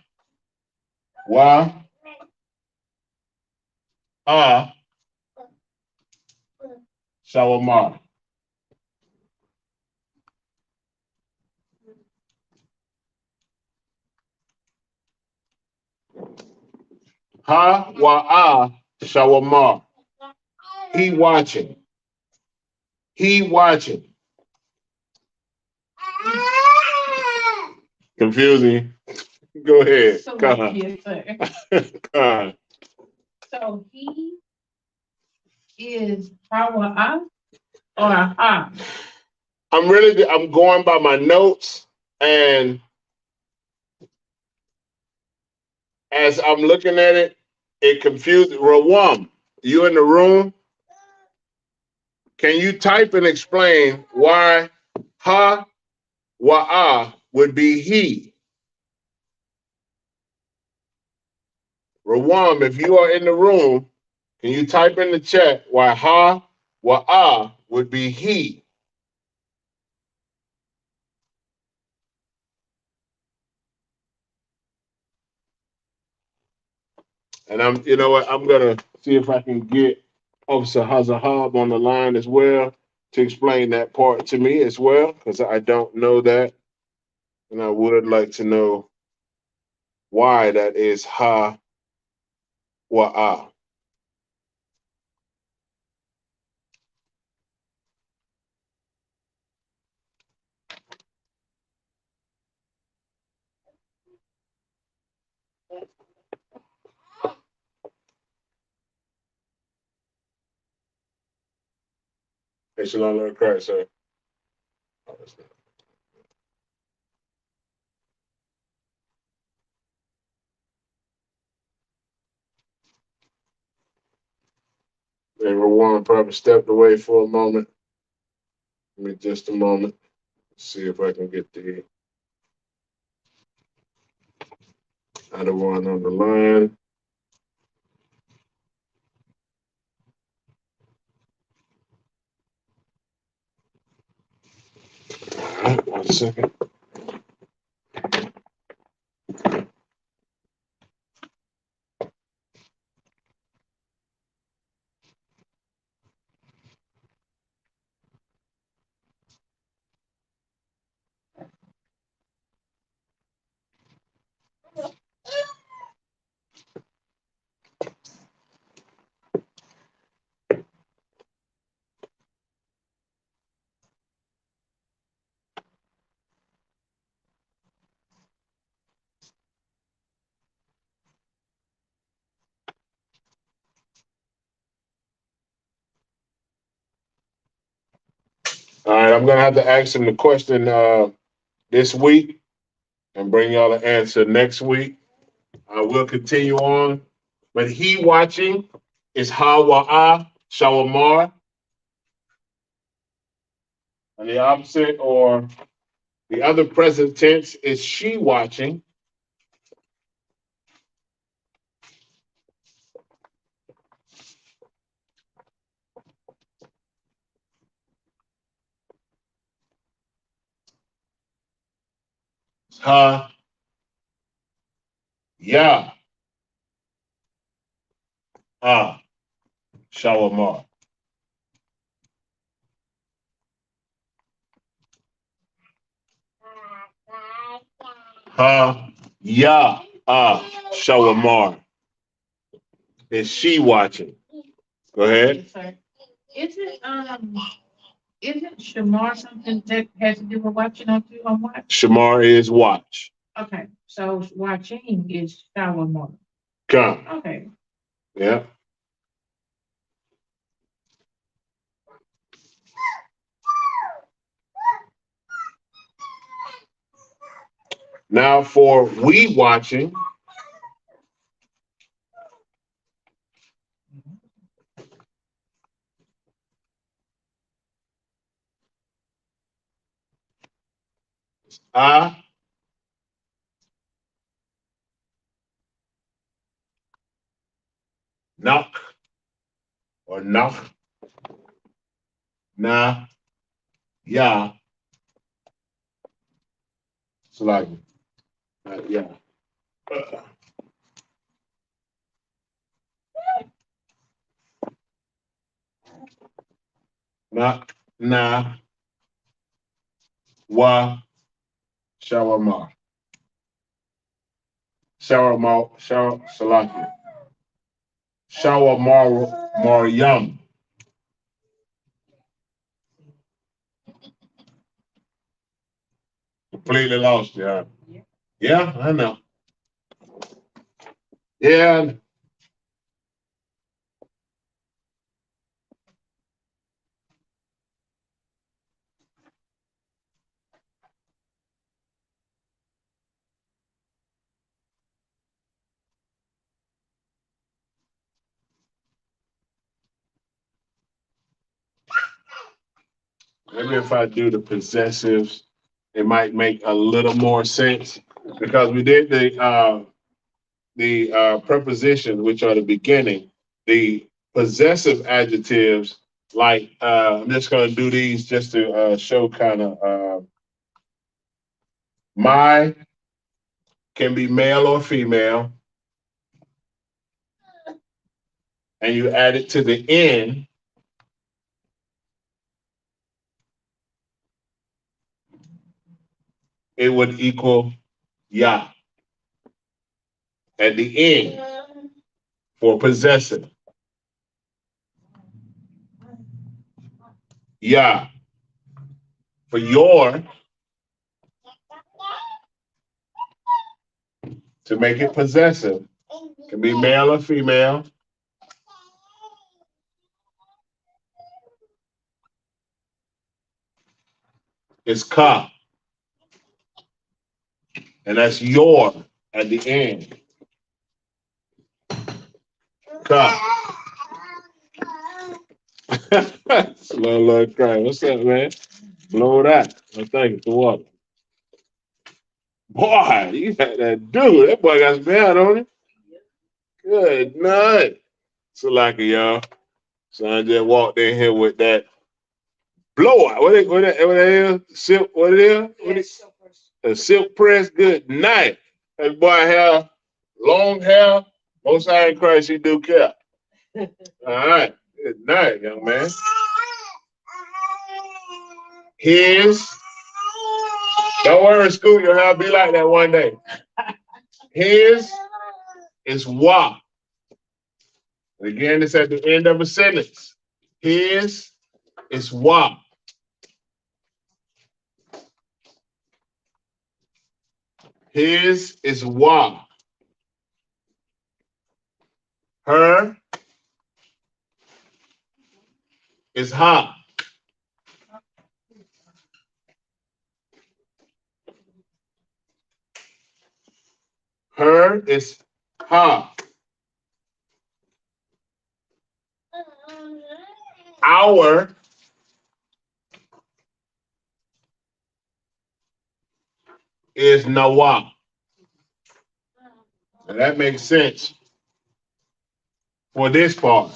wa, shawamar. Ha, wa, shawamar. He watching. He watching. Confusing. Go ahead. So Come what on. you say? Come on. So he is power or ha? I'm going by my notes, and as I'm looking at it, it confused. Rawam, you in the room? Can you type and explain why ha wa would be he? Rawam, if you are in the room, can you type in the chat why ha wa would be he? And you know what, I'm gonna see if I can get Officer Hazahab on the line as well to explain that part to me as well, because I don't know that, and I would like to know why that is ha wa. Hey, Shalom, Lord Christ, sir. Everyone probably stepped away for a moment. Give me just a moment. See if I can get the other one on the line. All right, 1 second. All right, I'm gonna have to ask him the question this week and bring y'all an answer next week. I will continue on, but he watching is Hawa'a Shawamar, and the opposite or the other present tense is she watching. Ha ya ah Shawamar. Ha ya ah Shawamar. Is she watching? Go ahead. Yes, sir. Isn't Shamar something that has to do with watching on what? Shamar is watch. Okay, so watching is Shalimar. Come. Okay. Yeah. Now for we watching, I knock or knock na ya. It's like yeah. Knock na wa shawama. Shower salaki. Shower Mariam. Completely lost, yeah. Yeah, I know. Yeah. Maybe if I do the possessives, it might make a little more sense because we did the prepositions, which are the beginning, the possessive adjectives. Like I'm just going to do these just to show kind of my can be male or female, and you add it to the end. It would equal ya at the end for possessive. Ya for your to make it possessive. Can be male or female. It's ka, and that's your at the end. Ka. Slow, low cry. What's up, man? Blow that. I'm thanking for water. Boy, you got that dude. That boy got some hair on him. Good night. So like y'all. So I just walked in here with that blowout. What that is? Silk, what it is? What it, a silk press. Good night. That boy hair, long hair. Most I in Christ, he do care. All right. Good night, young man. His, don't worry, Scoot, you'll have to be like that one day. His is wa. And again, it's at the end of a sentence. His is wa. His is wa. Her is ha. Our is ha. Our is nawa. And that makes sense for this part.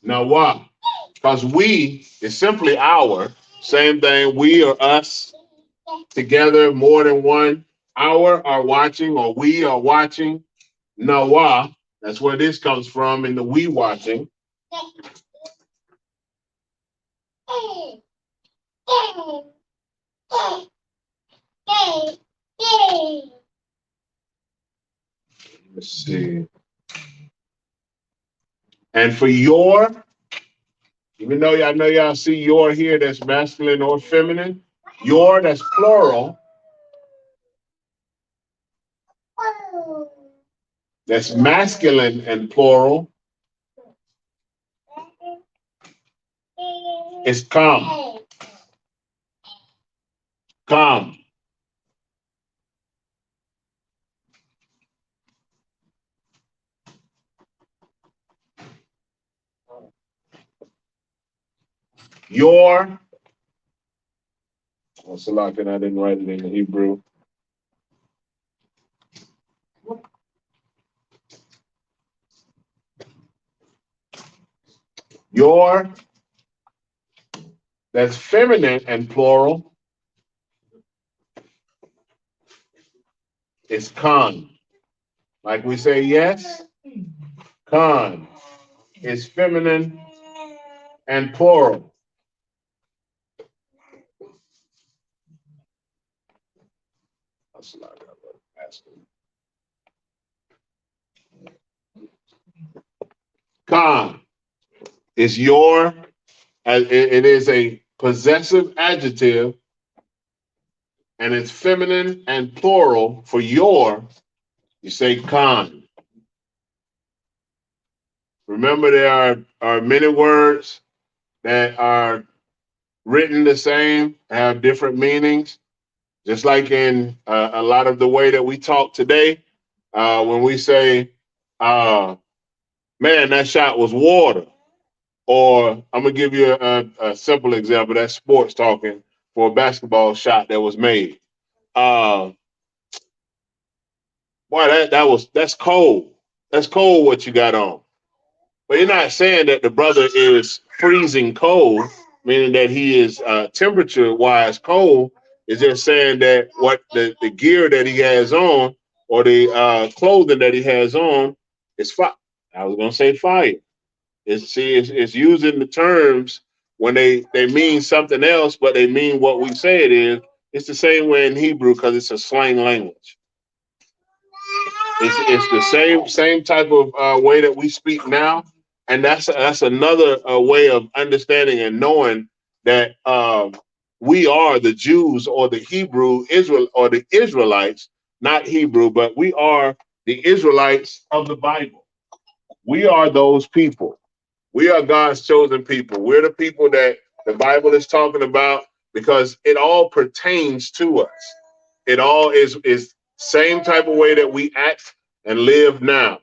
Nawa. Because we is simply our. Same thing, we or us together, more than one. Our are watching or we are watching. Nawa. That's where this comes from in the we watching. Let's see. And for your, even though y'all know y'all see your here, that's masculine or feminine. Your, that's plural. That's masculine and plural. It's come. Come. Your. Oh, Salak, and I didn't write it in the Hebrew. Your, that's feminine and plural. It's con. Like we say yes, con is feminine and plural. Con is your, it is a possessive adjective, and it's feminine and plural. For your, you say con. Remember, there are many words that are written the same, have different meanings. Just like in a lot of the way that we talk today, when we say, man, that shot was water. Or I'm going to give you a simple example. That's sports talking for a basketball shot that was made. Boy, that's cold. That's cold what you got on. But you're not saying that the brother is freezing cold, meaning that he is temperature-wise cold. It's just saying that what the gear that he has on or the clothing that he has on is fire. I was going to say fire. It's using the terms when they mean something else, but they mean what we say it is. It's the same way in Hebrew because it's a slang language. It's the same type of way that we speak now, and that's another way of understanding and knowing that we are the Jews or the Hebrew Israel or the Israelites, not Hebrew, but we are the Israelites of the Bible. We are those people. We are God's chosen people. We're the people that the Bible is talking about because it all pertains to us. It all is same type of way that we act and live now.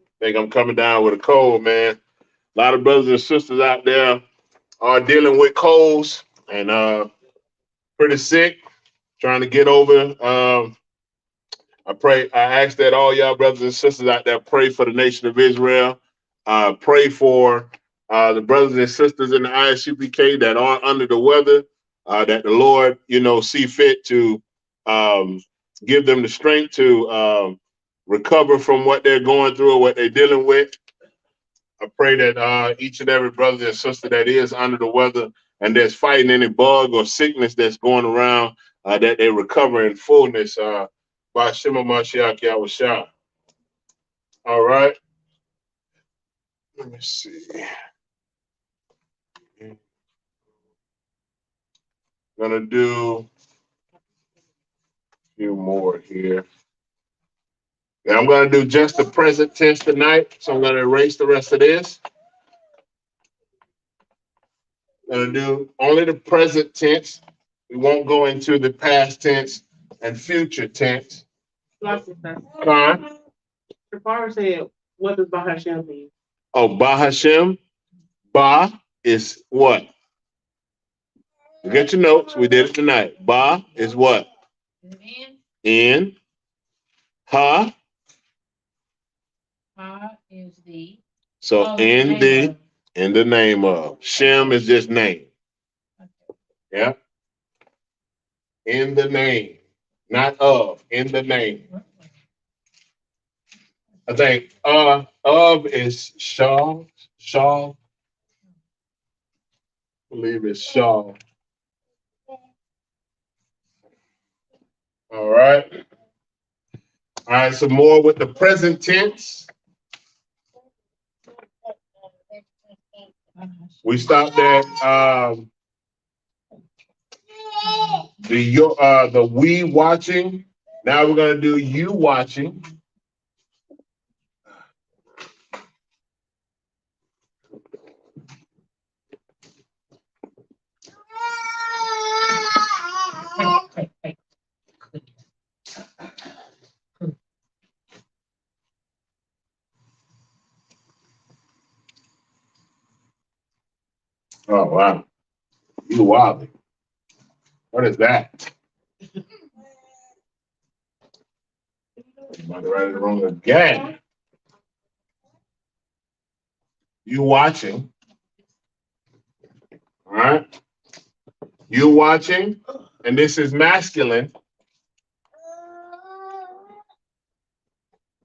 I think I'm coming down with a cold, man. A lot of brothers and sisters out there are dealing with colds and pretty sick, trying to get over. I ask that all y'all brothers and sisters out there pray for the nation of Israel. Pray for the brothers and sisters in the ISUPK that are under the weather, that the Lord, see fit to give them the strength to recover from what they're going through or what they're dealing with. I pray that each and every brother and sister that is under the weather and that's fighting any bug or sickness that's going around, that they recover in fullness by Shema Mashiach Yahushua. All right. Let me see. I'm gonna do a few more here. Yeah, I'm gonna do just the present tense tonight, so I'm gonna erase the rest of this. Gonna do only the present tense. We won't go into the past tense and future tense. Like this, sir. Con. Shafar said, what does Bahashem mean? Oh, Bahashem. Ba is what? Get your notes. We did it tonight. Ba is what? In. Ha. Ha is the. So in the name of. Shem is just name. Yeah. In the name. Not of. In the name. I think of is Shaw. Shaw. I believe it's Shaw. All right. All right, some more with the present tense. We stopped at the we watching. Now we're gonna do you watching. Oh wow, you wilding. What is that? I'm about to write it wrong again. You watching. All right. You watching, and this is masculine.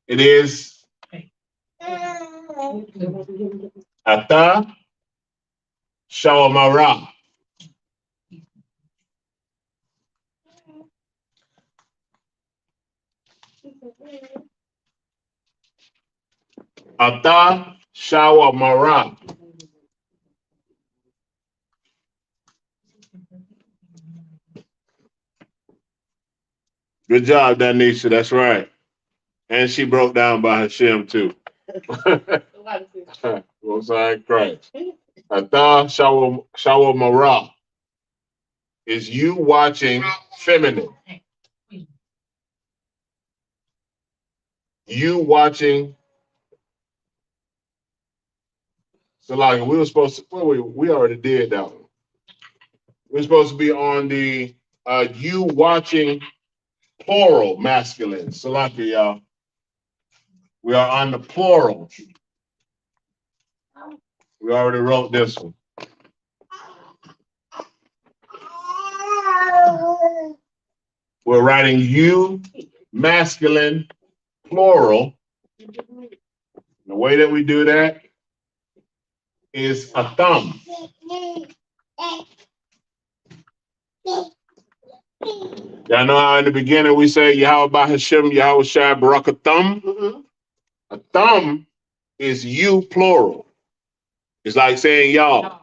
It is Ata Shawamara. Ata Shawamara. Good job, Danisha. That's right. And she broke down by Hashem too. Most High Christ. Ata Shawamara is you watching feminine. You watching. So like we were supposed to. Well, we already did that one. We're supposed to be on the you watching plural masculine. So like y'all. We are on the plural. We already wrote this one. We're writing you masculine plural. The way that we do that is a thumb. Y'all know how in the beginning we say Yahweh Hashem, Yahweh Shai Barak a thumb? Mm-hmm. A thumb is you plural. It's like saying y'all.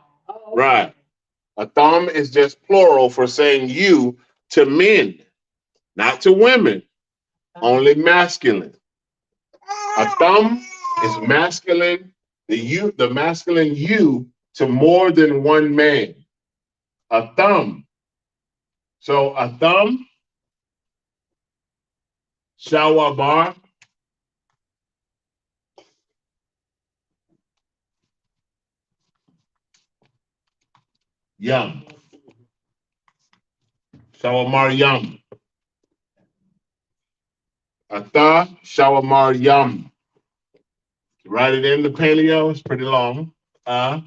Right. A thumb is just plural for saying you to men, not to women, only masculine. A thumb is masculine, the masculine you to more than one man. A thumb. So a thumb, shawabar, yum. Shawamar yum. Ata shawamar yum. Write it in the paleo, it's pretty long. Da.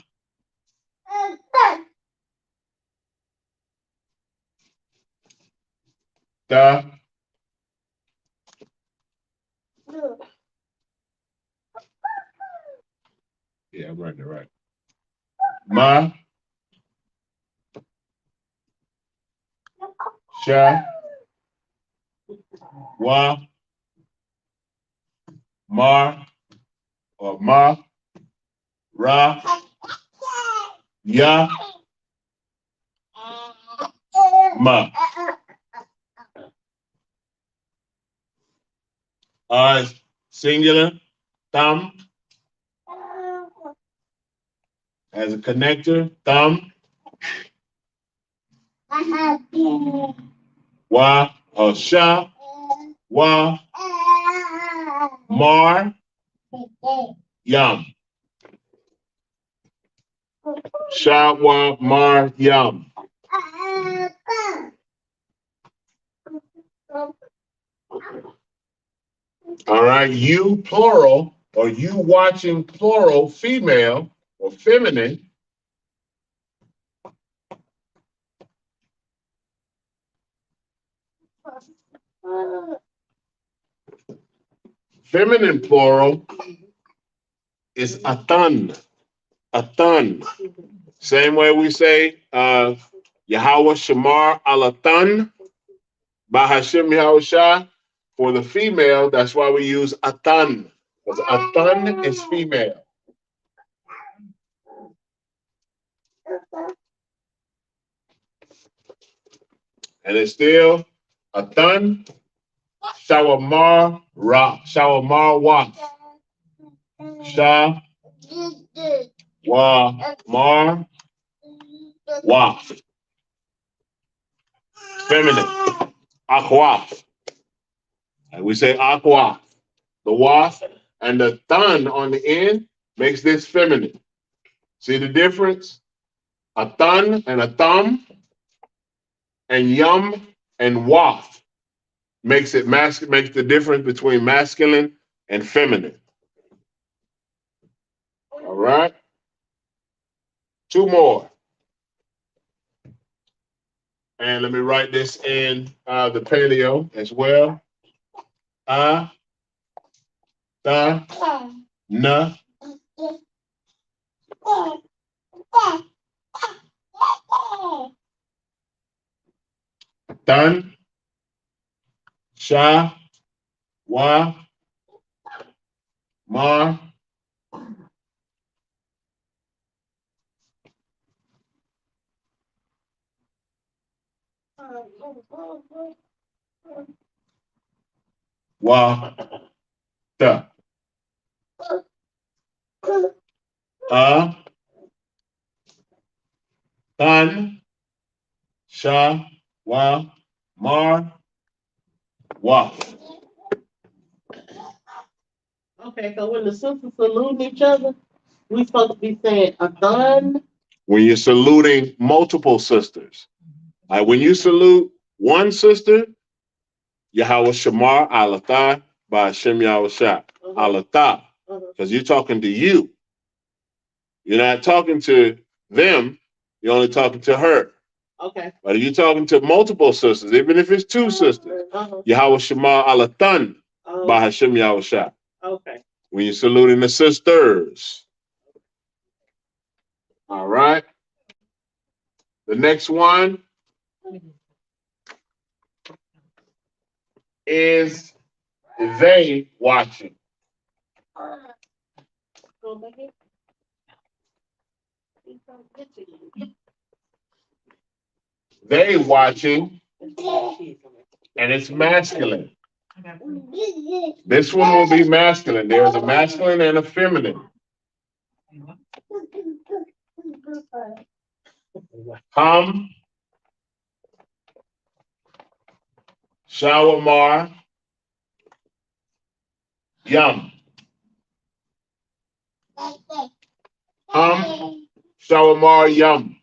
Yeah, I'm writing it right. Ma. Sha. Wa. Mar. Or Ma. Ra. Ya. Ma. Singular. Thumb. As a connector. Thumb. Wa, sha, wa, mar, yam. Sha, wa, mar, yam. All right, you plural, or you watching plural, female or feminine. Feminine plural is atan. Atan. Same way we say Yahweh Shamar Alatan, Bahashim Yahushua. For the female, that's why we use atan. Because atan is female. And it's still atan, shawamar, ra, shawamar, wa. Sha, wa, mar, wa. Feminine. Aqua. And we say aqua. The wa and the tan on the end makes this feminine. See the difference? A tan and a thumb and yum and wa makes the difference between masculine and feminine. All right. Two more. And let me write this in the paleo as well. A, ta, na. Tan, sha, wa, mar, wa, ta. A, tan, sha, wa, mar, wa. Okay, so when the sisters saluting each other, we supposed to be saying Adon. When you're saluting multiple sisters. When you salute one sister, Yahweh Shamar Alatah by Hashem Yahushua. Alatah. Because you're talking to you. You're not talking to them, you're only talking to her. Okay. But if you're talking to multiple sisters, even if it's two sisters, Yahweh Shamar Alatan by Hashem Yahushua. Okay. When you're saluting the sisters. All right. The next one is they watching. They watching, and it's masculine. This one will be masculine. There's a masculine and a feminine. Ham, shawamar, yum. Ham, shawamar, yum.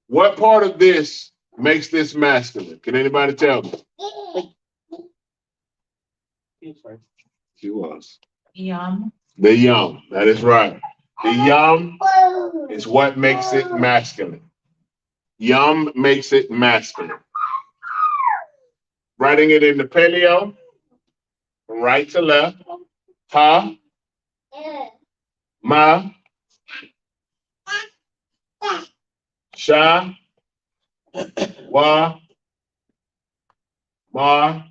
What part of this makes this masculine? Can anybody tell me? She was. Yum. The yum. That is right. The yum is what makes it masculine. Yum makes it masculine. Writing it in the paleo, from right to left. Ha, ma, sha, wa, ma,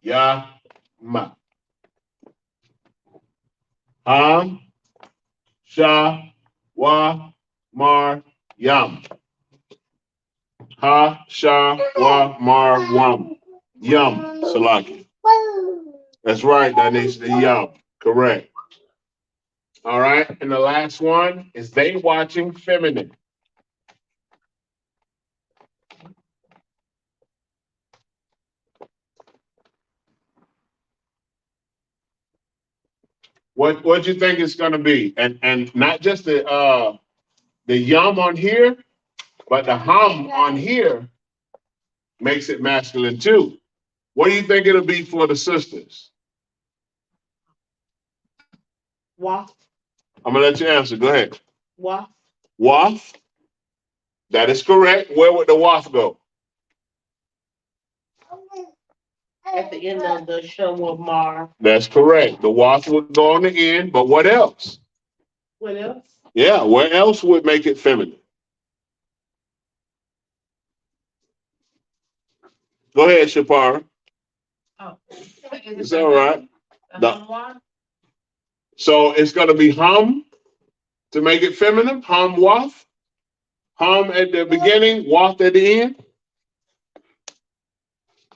ya, ma. Ham, sha, wa, mar, yam. Ha, sha, wa, mar, wam. Yum, salaki. That's right, Danish, the yum. Correct. All right, and the last one is they watching feminine. What you think it's gonna be? And not just the yum on here, but the hum on here makes it masculine too. What do you think it'll be for the sisters? Waff. I'm gonna let you answer. Go ahead. Waff. Waff. That is correct. Where would the waff go? At the end of the show of Mar. That's correct. The waff would go on the end, but what else? What else? Yeah, where else would make it feminine? Go ahead, Shapara. Oh. It's all right. The hum one? So it's gonna be hum to make it feminine. Hum waff. Hum at the beginning, waft at the end.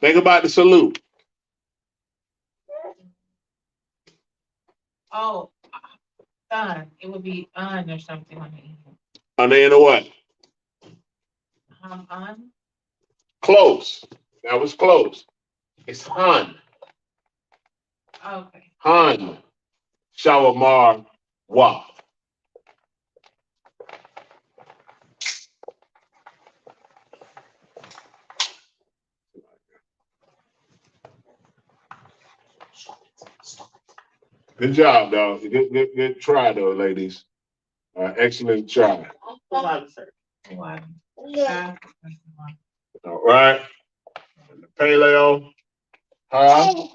Think about the salute. Oh, it would be on or something on the end. On the end of what? On? Close. That was close. It's hun. Okay. Hun. Shawamar waf. Good job, dog. Good try, though, ladies. Excellent try. One. All right. The paleo. Huh?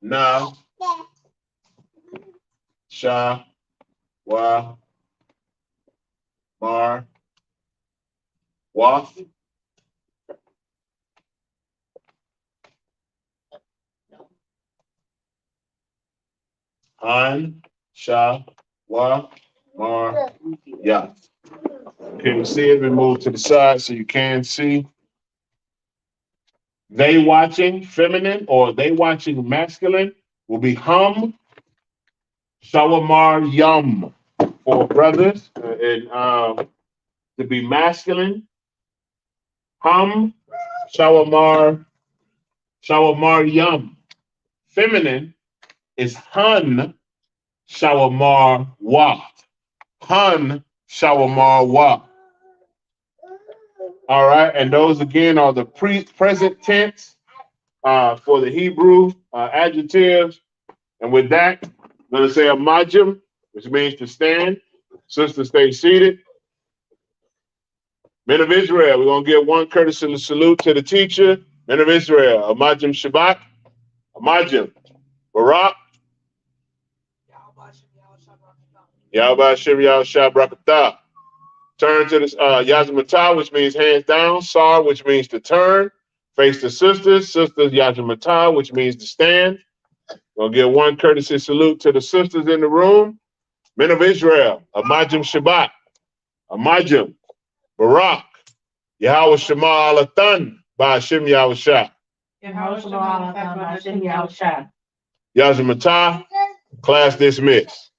Na. Sha. Wa. Mar. Waf. Han. Sha. Wa. Mar. Ya. Can you see it? We move to the side so you can see. They watching feminine or they watching masculine will be hum, shawamar, yum for brothers, and to be masculine, hum, shawamar, yum. Feminine is hun, shawamar, wa. Hun, shawamar, wa. All right, and those again are the present tense for the Hebrew adjectives. And with that, I'm going to say a majim, which means to stand. Sister, stay seated. Men of Israel, we're going to give one courtesy salute to the teacher. Men of Israel, a majim Shabbat, a majim Barak, Yahweh Shem Yahweh Shabrakatah. Turn to the Yazamatah, which means hands down. Sar, which means to turn. Face the sisters. Sisters, Yazamatah, which means to stand. We'll give one courtesy salute to the sisters in the room. Men of Israel, a majim Shabbat, a majim Barak, Yahweh Shema Alatan, Ba'ashem Yahweh Shah. Yazamatah, class dismissed.